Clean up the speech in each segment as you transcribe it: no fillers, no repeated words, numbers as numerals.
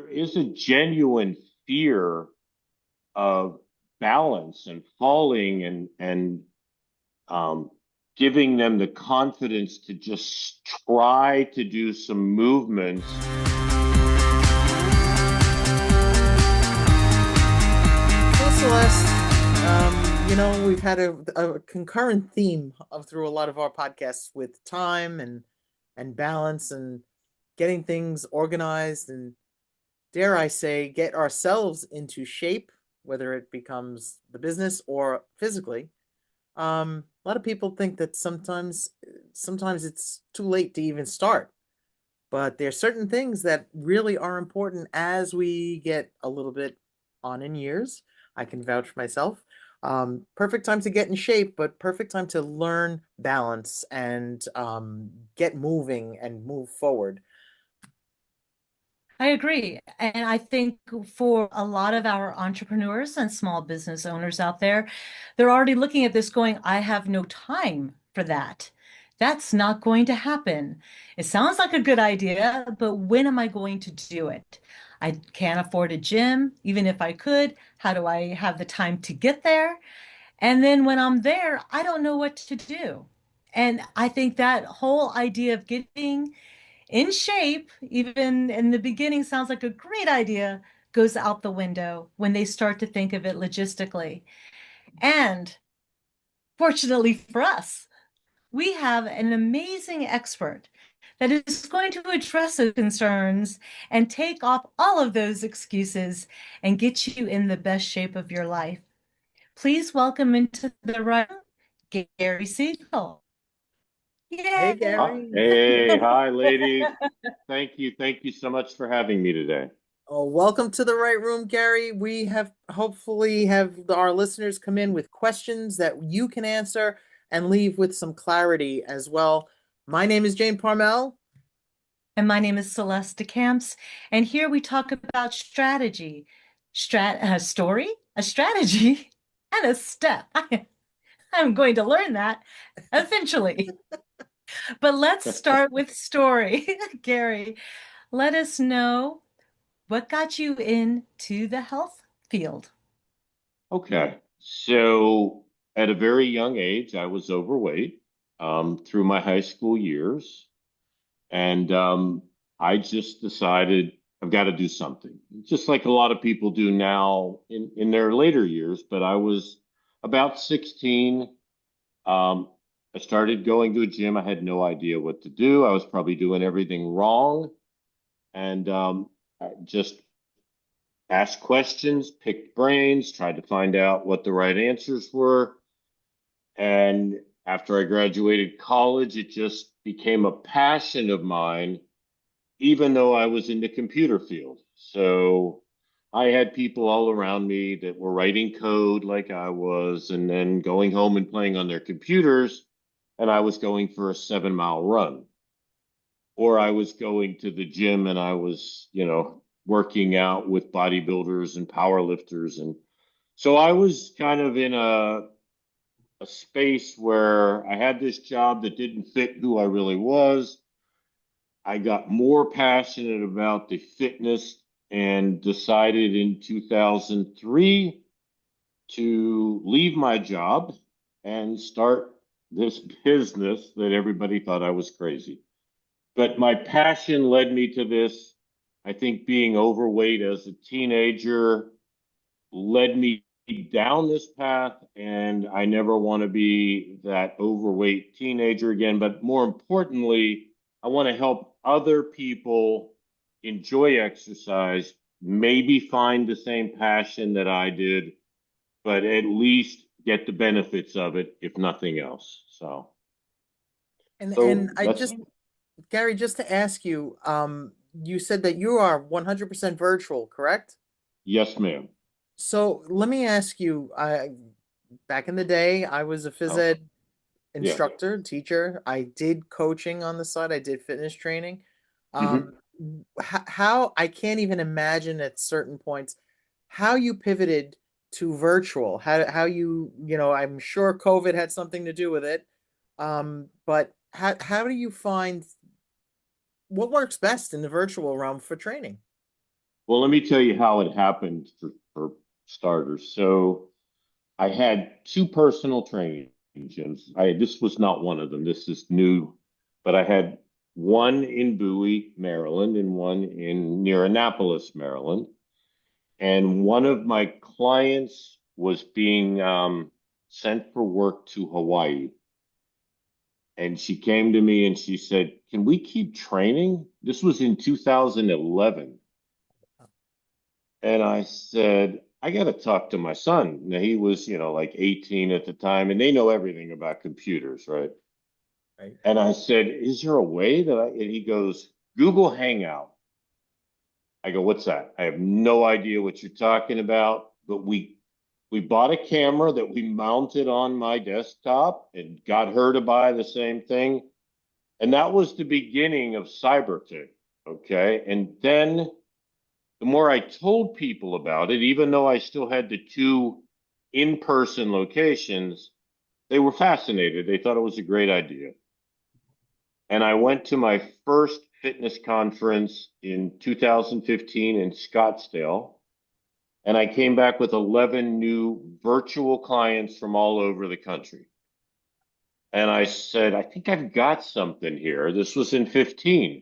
there is a genuine fear of balance and falling and um, giving them the confidence to just try to do some movements. So Celeste, we've had a concurrent theme through a lot of our podcasts with time and balance and getting things organized and dare I say, get ourselves into shape, whether it becomes the business or physically. A lot of people think that sometimes it's too late to even start. But there are certain things that really are important as we get a little bit on in years. I can vouch for myself. Perfect time to get in shape, but perfect time to learn balance and get moving and move forward. I agree. And I think for a lot of our entrepreneurs and small business owners out there, they're already looking at this going, I have no time for that. That's not going to happen. It sounds like a good idea, but when am I going to do it? I can't afford a gym, even if I could. How do I have the time to get there? And then when I'm there, I don't know what to do. And I think that whole idea of getting in shape, even in the beginning, sounds like a great idea, goes out the window when they start to think of it logistically. And fortunately for us, we have an amazing expert that is going to address those concerns and take off all of those excuses and get you in the best shape of your life. Please welcome into the room, Gary Siegel. Hey, Yay! Gary. Hey, hi, ladies. Thank you so much for having me today. Oh, welcome to the right room, Gary. We have hopefully have our listeners come in with questions that you can answer and leave with some clarity as well. My name is Jane Parmel. And my name is Celeste DeCamps. And here we talk about strategy, a story, a strategy, and a step. I'm going to learn that eventually. But let's start with story. Gary, let us know what got you into the health field. Okay, so at a very young age, I was overweight through my high school years, and I just decided I've got to do something, just like a lot of people do now in their later years. But I was about 16. Um, I started going to a gym. I had no idea what to do. I was probably doing everything wrong, and I just asked questions, picked brains, tried to find out what the right answers were. And after I graduated college, it just became a passion of mine, even though I was in the computer field. So I had people all around me that were writing code like I was, and then going home and playing on their computers. And I was going for a 7 mile run, or I was going to the gym and I was, working out with bodybuilders and power lifters. And so I was kind of in a space where I had this job that didn't fit who I really was. I got more passionate about the fitness and decided in 2003 to leave my job and start this business that everybody thought I was crazy. But my passion led me to this. I think being overweight as a teenager led me down this path, and I never want to be that overweight teenager again. But more importantly, I want to help other people enjoy exercise, maybe find the same passion that I did, but at least get the benefits of it, if nothing else. So, And so I that's just Gary, just to ask you, you said that you are 100% virtual, correct? yes, ma'am. So let me ask you, back in the day, I was a phys Oh, ed yeah. instructor, teacher. I did coaching on the side. I did fitness training. Hmm. Um, how I can't even imagine at certain points how you pivoted to virtual. How I'm sure COVID had something to do with it. But how do you find what works best in the virtual realm for training? Well, let me tell you how it happened for starters. So I had two personal training gyms. This was not one of them. This is new, but I had one in Bowie, Maryland, and one in near Annapolis, Maryland. And one of my clients was being sent for work to Hawaii. And she came to me and she said, "Can we keep training?" This was in 2011. And I said, "I got to talk to my son." Now, he was, like 18 at the time, and they know everything about computers, right? Right. And I said, "Is there a way that and he goes, "Google Hangout." I go, "What's that?" I have no idea what you're talking about, but we bought a camera that we mounted on my desktop and got her to buy the same thing. And that was the beginning of CyberFit. Okay. And then the more I told people about it, even though I still had the two in-person locations, they were fascinated. They thought it was a great idea. And I went to my first fitness conference in 2015 in Scottsdale. And I came back with 11 new virtual clients from all over the country. And I said, "I think I've got something here." This was in 15.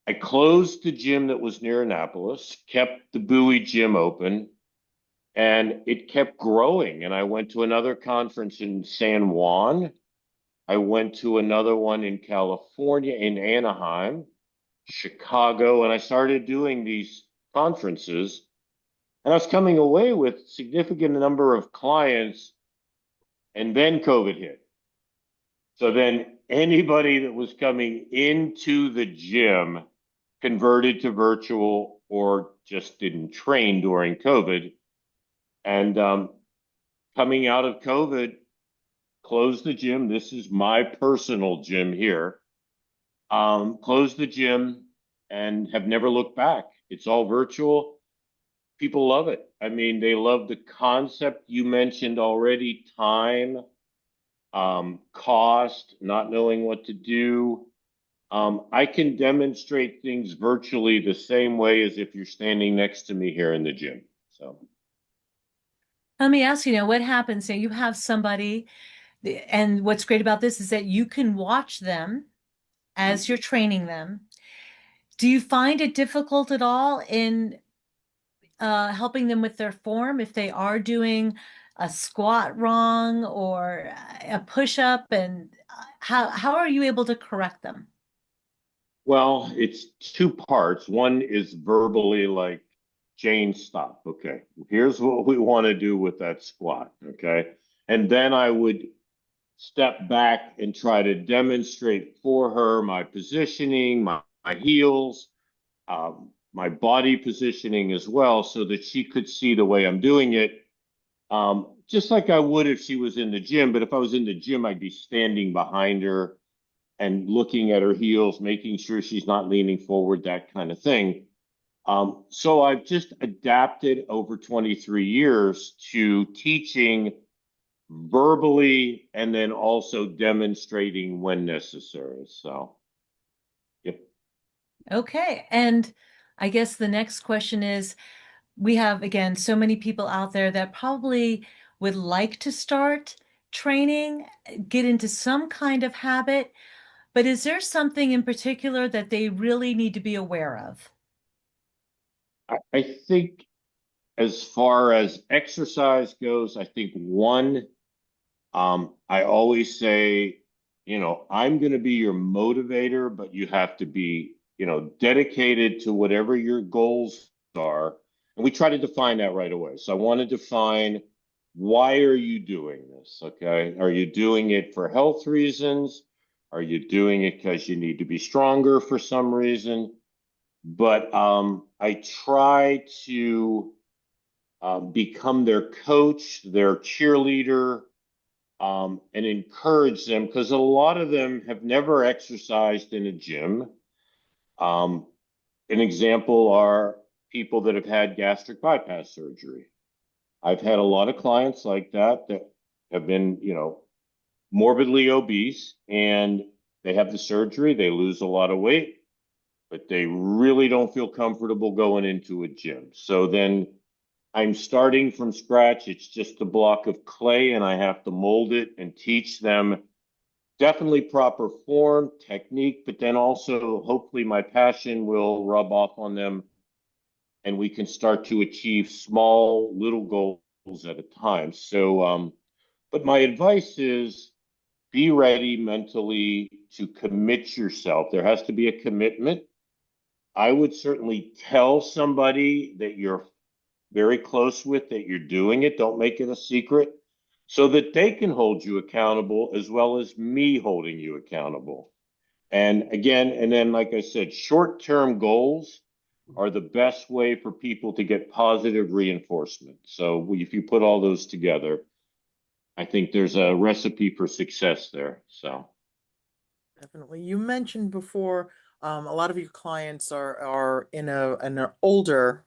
I closed the gym that was near Annapolis, kept the Bowie gym open, and it kept growing. And I went to another conference in San Juan. I went to another one in California, in Anaheim, Chicago, and I started doing these conferences. And I was coming away with significant number of clients, and then COVID hit. So then anybody that was coming into the gym converted to virtual or just didn't train during COVID. And coming out of COVID, closed the gym. This is my personal gym here. Closed the gym and have never looked back. It's all virtual. People love it. I mean, they love the concept you mentioned already: time, cost, not knowing what to do. I can demonstrate things virtually the same way as if you're standing next to me here in the gym. So, Let me ask you, what happens? Say you have somebody, and what's great about this is that you can watch them as you're training them. Do you find it difficult at all in helping them with their form if they are doing a squat wrong or a push up, and how are you able to correct them? well, it's two parts. One is verbally, like, "Jane, stop. Okay, here's what we want to do with that squat." Okay. And then I would step back and try to demonstrate for her my positioning, my heels, my body positioning as well, so that she could see the way I'm doing it. Just like I would if she was in the gym. But if I was in the gym, I'd be standing behind her and looking at her heels, making sure she's not leaning forward, that kind of thing. So I've just adapted over 23 years to teaching verbally and then also demonstrating when necessary. So, yep. Okay. And I guess the next question is, we have, again, so many people out there that probably would like to start training, get into some kind of habit, but is there something in particular that they really need to be aware of? I think as far as exercise goes, I think one, I always say, I'm going to be your motivator, but you have to be, dedicated to whatever your goals are. And we try to define that right away. So I want to define, why are you doing this? Okay. Are you doing it for health reasons? Are you doing it because you need to be stronger for some reason? But I try to become their coach, their cheerleader, and encourage them, because a lot of them have never exercised in a gym. An example are people that have had gastric bypass surgery. I've had a lot of clients like that that have been, morbidly obese, and they have the surgery, they lose a lot of weight, but they really don't feel comfortable going into a gym. So then I'm starting from scratch. It's just a block of clay, and I have to mold it and teach them definitely proper form, technique, but then also hopefully my passion will rub off on them and we can start to achieve small little goals at a time. So, but my advice is be ready mentally to commit yourself. There has to be a commitment. I would certainly tell somebody that you're very close with that you're doing it. Don't make it a secret so that they can hold you accountable as well as me holding you accountable. And again, and then, like I said, short-term goals are the best way for people to get positive reinforcement. So if you put all those together, I think there's a recipe for success there. So Definitely. You mentioned before, a lot of your clients are in an older,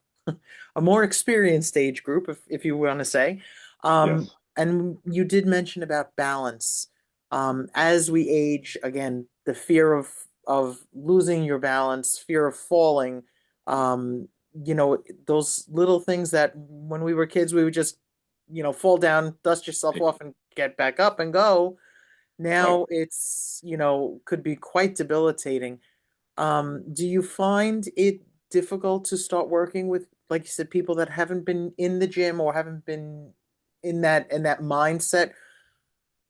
a more experienced age group, if you want to say. yes, And you did mention about balance. As we age, again, the fear of losing your balance, fear of falling, um, those little things that when we were kids, we would just, fall down, dust yourself off, and get back up and go. right. Now it's, could be quite debilitating. Do you find it difficult to start working with, like you said, people that haven't been in the gym or haven't been in that mindset,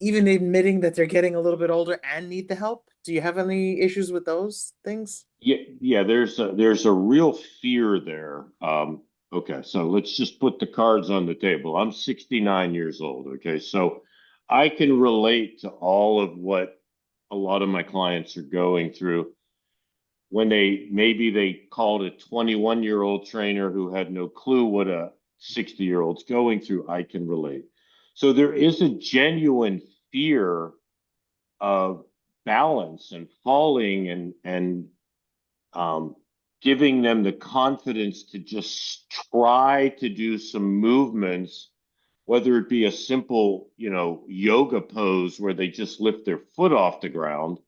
even admitting that they're getting a little bit older and need the help? Do you have any issues with those things? Yeah, yeah, there's a real fear there. Okay, so let's just put the cards on the table. I'm 69 years old, okay? So I can relate to all of what a lot of my clients are going through when they called a 21-year-old trainer who had no clue what a 60-year-old's going through. I can relate. So there is a genuine fear of balance and falling and giving them the confidence to just try to do some movements, whether it be a simple, yoga pose where they just lift their foot off the ground.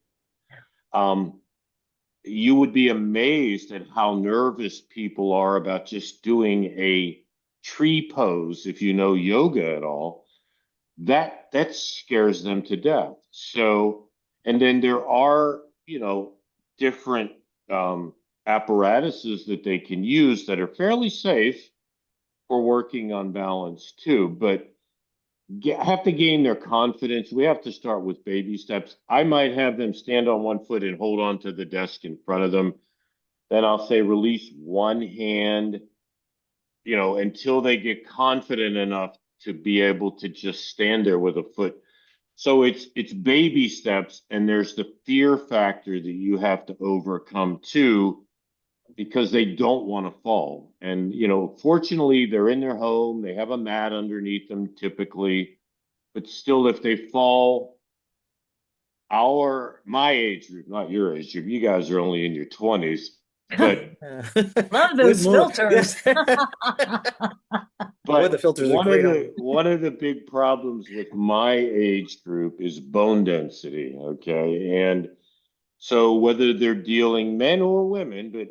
Um, you would be amazed at how nervous people are about just doing a tree pose. If you know yoga at all, that scares them to death. So, and then there are, different um, apparatuses that they can use that are fairly safe for working on balance too, but have to gain their confidence. We have to start with baby steps. I might have them stand on one foot and hold on to the desk in front of them. Then I'll say release one hand, until they get confident enough to be able to just stand there with a foot. So it's baby steps, and there's the fear factor that you have to overcome too, because they don't want to fall. And fortunately, they're in their home, they have a mat underneath them typically, but still, if they fall, my age group, not your age group, you guys are only in your 20s, but Love Good those move. filters. Boy, the But filters are one of great on the you. one of the big problems with my age group is bone density, okay? And so whether they're dealing men or women, but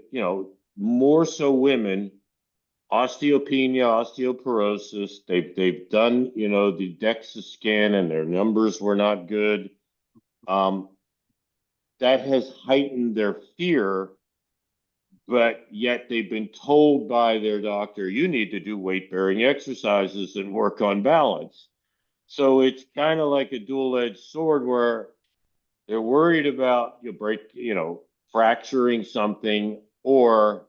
more so women, osteopenia, osteoporosis, they've done, the DEXA scan and their numbers were not good. Um, that has heightened their fear, but yet they've been told by their doctor, you need to do weight bearing exercises and work on balance. So it's kind of like a dual edged sword where they're worried about fracturing something or,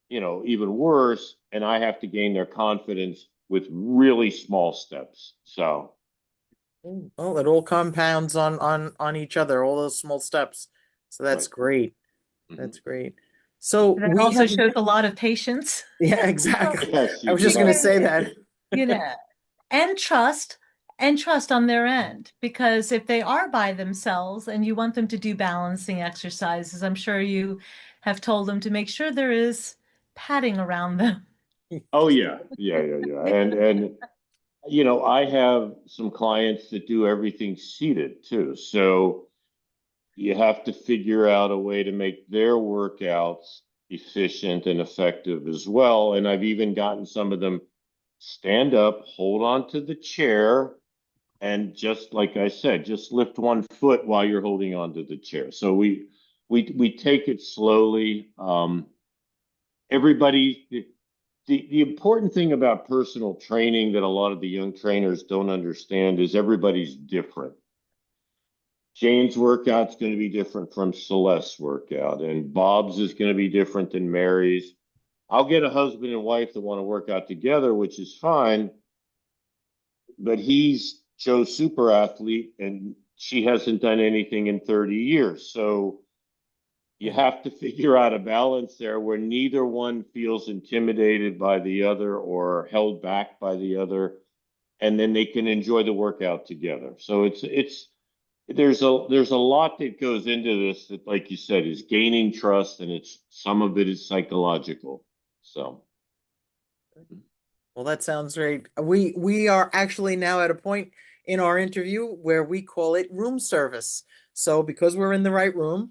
even worse. And I have to gain their confidence with really small steps. So, Well, it all compounds on each other, all those small steps. So that's right. great. Mhm. That's great. So That we also have, shows a lot of patience. yeah, exactly. Yes, I you was just going to say definitely. that. You know, and trust and trust on their end. Because if they are by themselves and you want them to do balancing exercises, I'm sure you have told them to make sure there is padding around them. Oh yeah, yeah, yeah, yeah. And I have some clients that do everything seated too. So you have to figure out a way to make their workouts efficient and effective as well. And I've even gotten some of them stand up, hold on to the chair, and just like I said, just lift one foot while you're holding on to the chair. So we take it slowly. Everybody, the important thing about personal training that a lot of the young trainers don't understand is everybody's different. Jane's workout's going to be different from Celeste's workout, and Bob's is going to be different than Mary's. I'll get a husband and wife that want to work out together, which is fine, but he's Joe's super athlete and she hasn't done anything in 30 years. So you have to figure out a balance there where neither one feels intimidated by the other or held back by the other, and then they can enjoy the workout together. So it's there's a lot that goes into this that, like you said, is gaining trust, and it's some of it is psychological. So Well, that sounds great. We are actually now at a point in our interview where we call it room service. So because we're in the right room,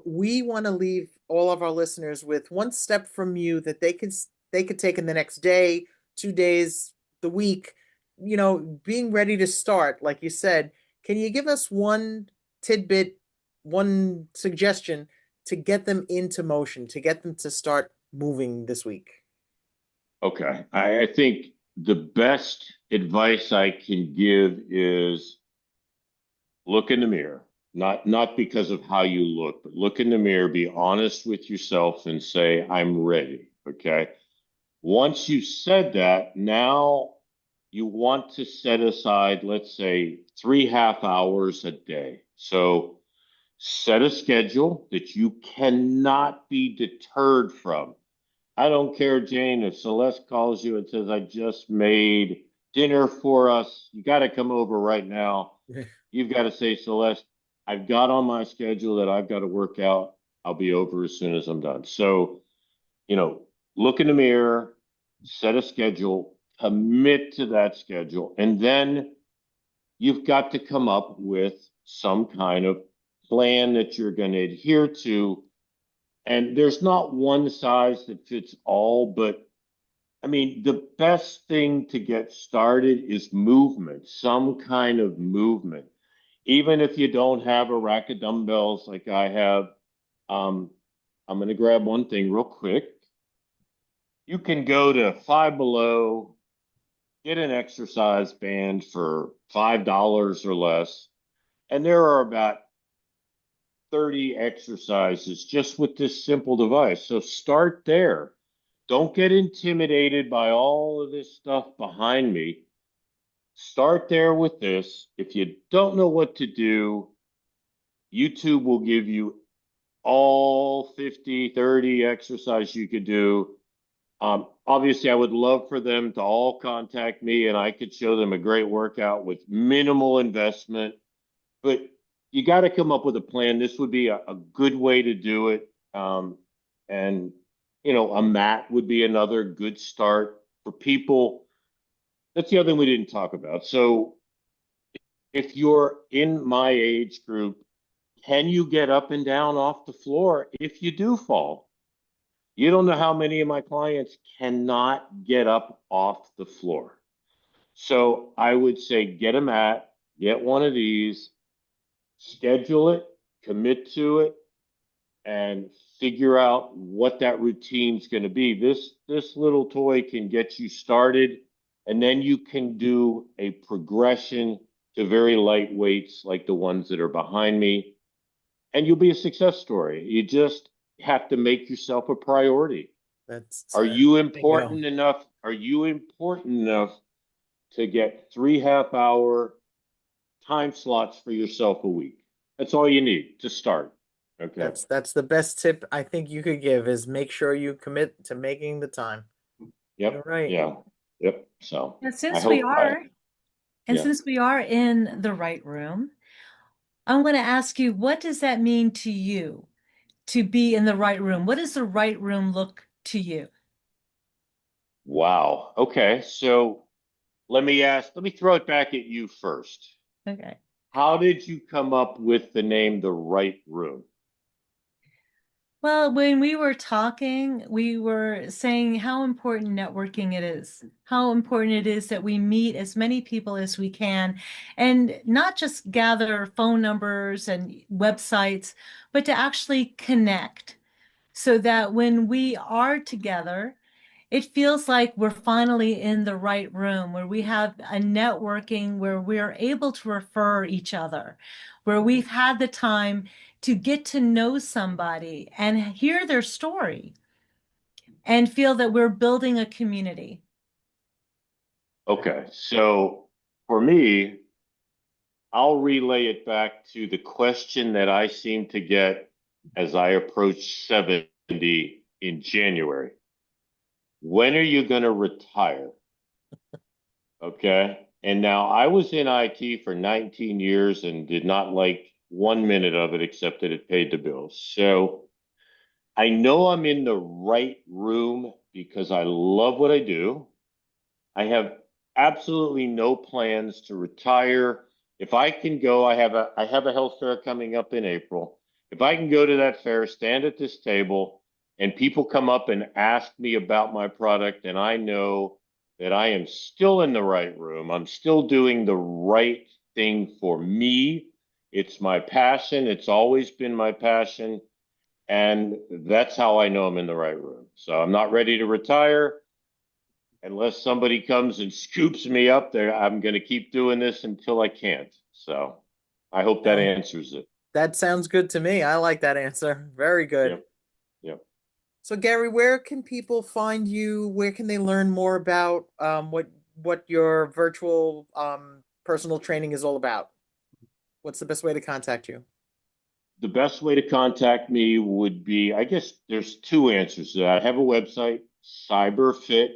we want to leave all of our listeners with one step from you that they could take in the next day, 2 days, the week, being ready to start. Like you said, can you give us one tidbit, one suggestion to get them into motion, to get them to start moving this week? okay, I think the best advice I can give is look in the mirror. Not because of how you look, but look in the mirror, be honest with yourself and say, I'm ready. Okay. Once you said that, now you want to set aside, let's say, 3 half hours a day. So set a schedule that you cannot be deterred from. I don't care, Jane, if Celeste calls you and says, I just made dinner for us. You got to come over right now. You've got to say, Celeste, I've got on my schedule that I've got to work out. I'll be over as soon as I'm done. So, look in the mirror, set a schedule, commit to that schedule, and then you've got to come up with some kind of plan that you're going to adhere to. And there's not one size that fits all, but I mean, the best thing to get started is movement, some kind of movement. Even if you don't have a rack of dumbbells like I have, I'm going to grab one thing real quick. You can go to Five Below, get an exercise band for $5 or less, and there are about 30 exercises just with this simple device. So start there. Don't get intimidated by all of this stuff behind me. Start there with this. If you don't know what to do, YouTube will give you all 50, 30 exercises you could do. Obviously, I would love for them to all contact me and I could show them a great workout with minimal investment. But you got to come up with a plan. This would be a good way to do it. And, a mat would be another good start for people. That's the other thing we didn't talk about. So if you're in my age group, can you get up and down off the floor if you do fall? You don't know how many of my clients cannot get up off the floor. So I would say get a mat, get one of these, schedule it, commit to it, and figure out what that routine's going to be. This little toy can get you started, and then you can do a progression to very light weights like the ones that are behind me, and you'll be a success story. You just have to make yourself a priority. Are you important enough? Are you important enough to get 3 half-hour time slots for yourself a week? That's all you need to start. Okay. That's the best tip I think you could give is make sure you commit to making the time. Yep. You're right. Yeah. Yep. So And I since hope we are, and yeah. since we are in the right room, I'm going to ask you, what does that mean to you to be in the right room? What does the right room look to you? Wow. Okay. So let me throw it back at you first. Okay. How did you come up with the name The Right Room? Well, when we were talking, we were saying how important networking it is, how important it is that we meet as many people as we can, and not just gather phone numbers and websites, but to actually connect so that when we are together, it feels like we're finally in the right room where we have a networking where we're able to refer each other, where we've had the time to get to know somebody and hear their story and feel that we're building a community. Okay, so for me, I'll relay it back to the question that I seem to get as I approach 70 in January. When are you going to retire? Okay. And now I was in IT for 19 years and did not like 1 minute of it except that it paid the bills. So I know I'm in the right room because I love what I do. I have absolutely no plans to retire. If I can go, I have a health fair coming up in April. If I can go to that fair, stand at this table, and people come up and ask me about my product, and I know that I am still in the right room. I'm still doing the right thing for me. It's my passion. It's always been my passion. And that's how I know I'm in the right room. So I'm not ready to retire unless somebody comes and scoops me up there. I'm going to keep doing this until I can't. So I hope that Um, answers it. that sounds good to me. I like that answer. Very good. Yep. Yep. So Gary, where can people find you? Where can they learn more about what your virtual personal training is all about? What's the best way to contact you? The best way to contact me would be, I guess there's two answers to that. I have a website, CyberFit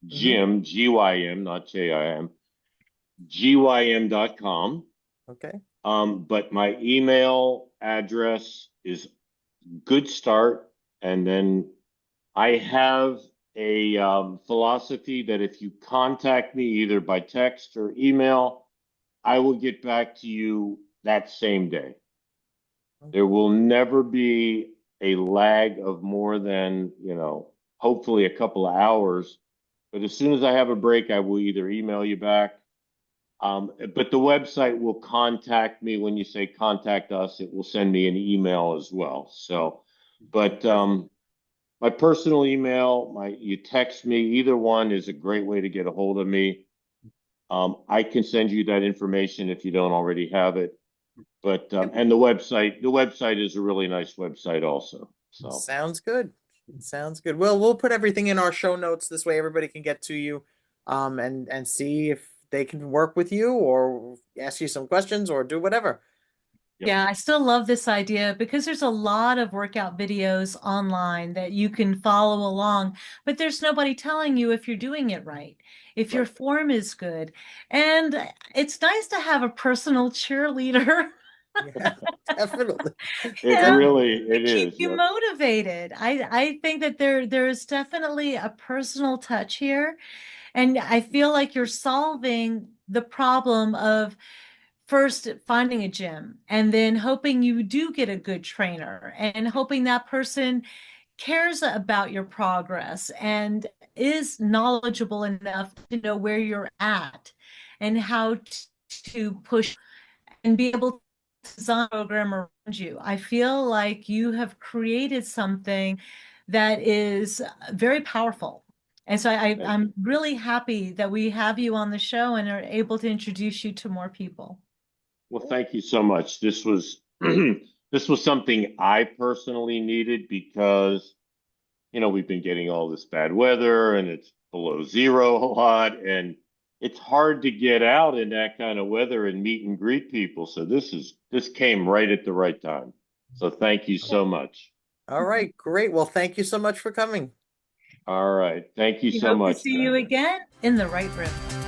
Hmm. Gym, GYM, not JIM, GYM.com. Okay. But my email address is good start. And then I have a philosophy that if you contact me either by text or email, I will get back to you that same day. There Okay. will never be a lag of more than, hopefully a couple of hours. But as soon as I have a break, I will either email you back. But the website will contact me when you say contact us. It will send me an email as well. So, but Perfect. my personal email, you text me, either one is a great way to get a hold of me. I can send you that information if you don't already have it. But Yep. and the website is a really nice website also. So Sounds good. Sounds good. Well, we'll put everything in our show notes. This way everybody can get to you and see if they can work with you or ask you some questions or do whatever. yep, Yeah, I still love this idea because there's a lot of workout videos online that you can follow along, but there's nobody telling you if you're doing it right, if your right. form is good. And it's nice to have a personal cheerleader, Yeah, definitely. you It know, really to it keep is. you Yep. motivated. I think that there is definitely a personal touch here, and I feel like you're solving the problem of first finding a gym and then hoping you do get a good trainer and hoping that person cares about your progress and is knowledgeable enough to know where you're at and how to push and be able to design a program around you. I feel like you have created something that is very powerful. And so Thank you. I'm really happy that we have you on the show and are able to introduce you to more people. Well, thank you so much. This was this was something I personally needed because we've been getting all this bad weather and it's below zero a lot, and it's hard to get out in that kind of weather and meet and greet people. So this came right at the right time. So thank you so much. All right, great. Well, thank you so much for coming. All right. Thank you We so hope to much, see you Gary. again in the right room.